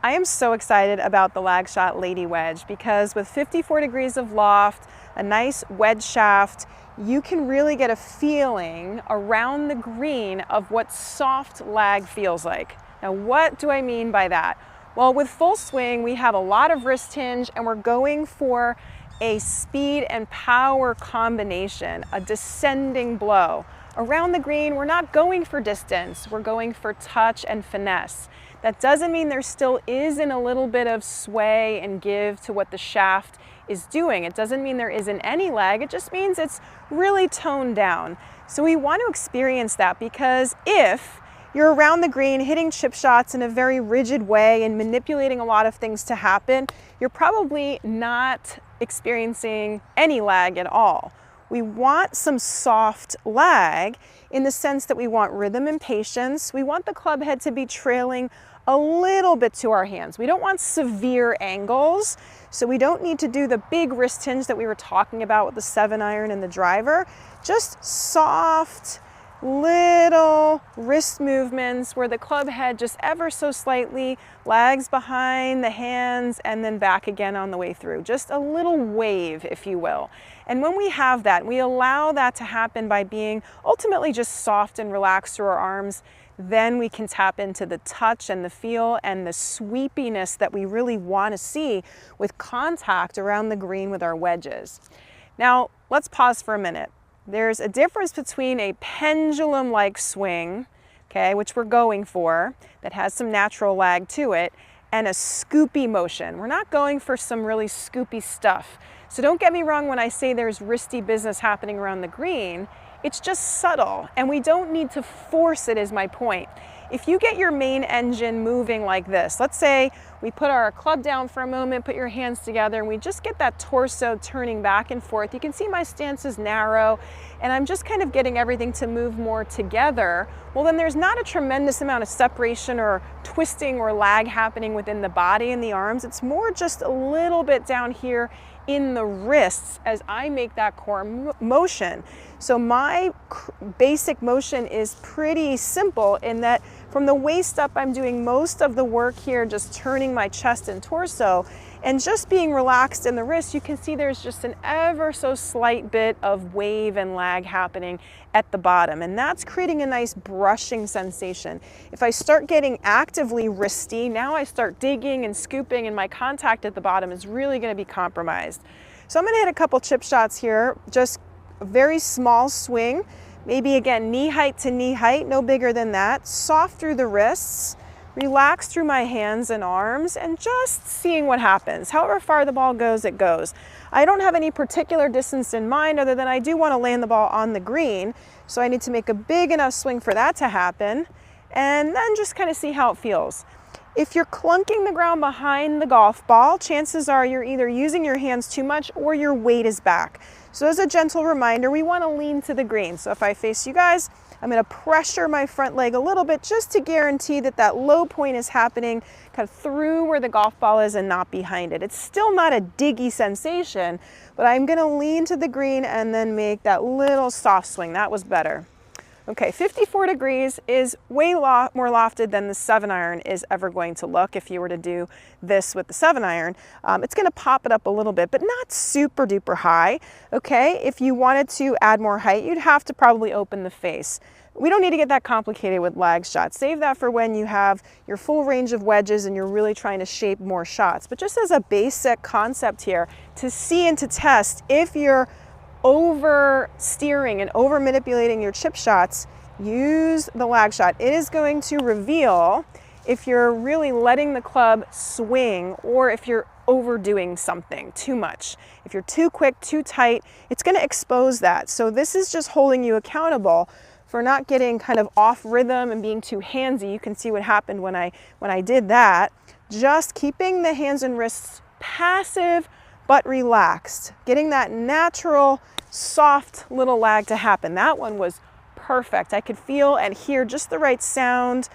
I am so excited about the Lag-Shot Lady Wedge because with 54 degrees of loft, a nice wedge shaft, you can really get a feeling around the green of what soft lag feels like. Now, what do I mean by that? Well, with full swing, we have a lot of wrist hinge and we're going for a speed and power combination, a descending blow. Around the green, we're not going for distance, we're going for touch and finesse. That doesn't mean there still isn't a little bit of sway and give to what the shaft is doing. It doesn't mean there isn't any lag, it just means it's really toned down. So we want to experience that because if you're around the green hitting chip shots in a very rigid way and manipulating a lot of things to happen, you're probably not experiencing any lag at all. We want some soft lag in the sense that we want rhythm and patience. We want the club head to be trailing a little bit to our hands. We don't want severe angles, so we don't need to do the big wrist hinge that we were talking about with the 7-iron and the driver. Just soft, little wrist movements where the club head just ever so slightly lags behind the hands and then back again on the way through. Just a little wave, if you will. And when we have that, we allow that to happen by being ultimately just soft and relaxed through our arms, then we can tap into the touch and the feel and the sweepiness that we really want to see with contact around the green with our wedges. Now, let's pause for a minute. There's a difference between a pendulum-like swing, okay, which we're going for, that has some natural lag to it, and a scoopy motion. We're not going for some really scoopy stuff. So don't get me wrong when I say there's wristy business happening around the green. It's just subtle, and we don't need to force it is my point. If you get your main engine moving like this, let's say we put our club down for a moment, put your hands together, and we just get that torso turning back and forth. You can see my stance is narrow, and I'm just kind of getting everything to move more together. Well, then there's not a tremendous amount of separation or twisting or lag happening within the body and the arms. It's more just a little bit down here in the wrists as I make that core motion. So my basic motion is pretty simple in that from the waist up, I'm doing most of the work here, just turning my chest and torso and just being relaxed in the wrist. You can see there's just an ever so slight bit of wave and lag happening at the bottom, and that's creating a nice brushing sensation. If I start getting actively wristy, now I start digging and scooping and my contact at the bottom is really going to be compromised. So I'm going to hit a couple chip shots here, just a very small swing, maybe again knee height to knee height, no bigger than that, soft through the wrists, relax through my hands and arms, and just seeing what happens. However far the ball goes, it goes. I don't have any particular distance in mind other than I do want to land the ball on the green, so I need to make a big enough swing for that to happen, and then just kind of see how it feels. If you're clunking the ground behind the golf ball, chances are you're either using your hands too much or your weight is back. So as a gentle reminder, we want to lean to the green. So if I face you guys, I'm going to pressure my front leg a little bit just to guarantee that that low point is happening kind of through where the golf ball is and not behind it. It's still not a diggy sensation, but I'm going to lean to the green and then make that little soft swing. That was better. Okay, 54 degrees is way more lofted than the 7-iron is ever going to look if you were to do this with the 7-iron. It's going to pop it up a little bit, but not super duper high. Okay, if you wanted to add more height, you'd have to probably open the face. We don't need to get that complicated with lag shots. Save that for when you have your full range of wedges and you're really trying to shape more shots. But just as a basic concept here, to see and to test if you're over steering and over manipulating your chip shots, use the lag shot. It is going to reveal if you're really letting the club swing or if you're overdoing something too much. If you're too quick, too tight, it's going to expose that. So this is just holding you accountable for not getting kind of off rhythm and being too handsy. You can see what happened when I did that. Just keeping the hands and wrists passive but relaxed, getting that natural, soft little lag to happen. That one was perfect. I could feel and hear just the right sound.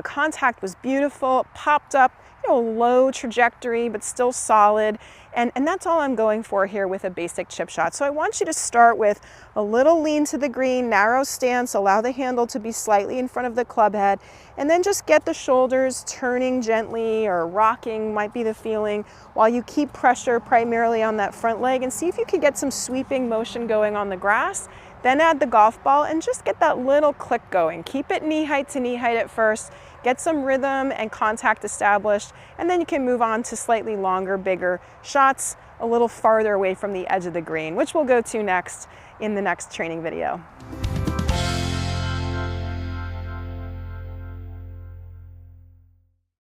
Contact was beautiful, it popped up. low trajectory, but still solid. And that's all I'm going for here with a basic chip shot. So I want you to start with a little lean to the green, narrow stance, allow the handle to be slightly in front of the club head, and then just get the shoulders turning gently or rocking might be the feeling while you keep pressure primarily on that front leg, and see if you can get some sweeping motion going on the grass. Then add the golf ball and just get that little click going. Keep it knee height to knee height at first, get some rhythm and contact established, and then you can move on to slightly longer, bigger shots a little farther away from the edge of the green, which we'll go to next in the next training video.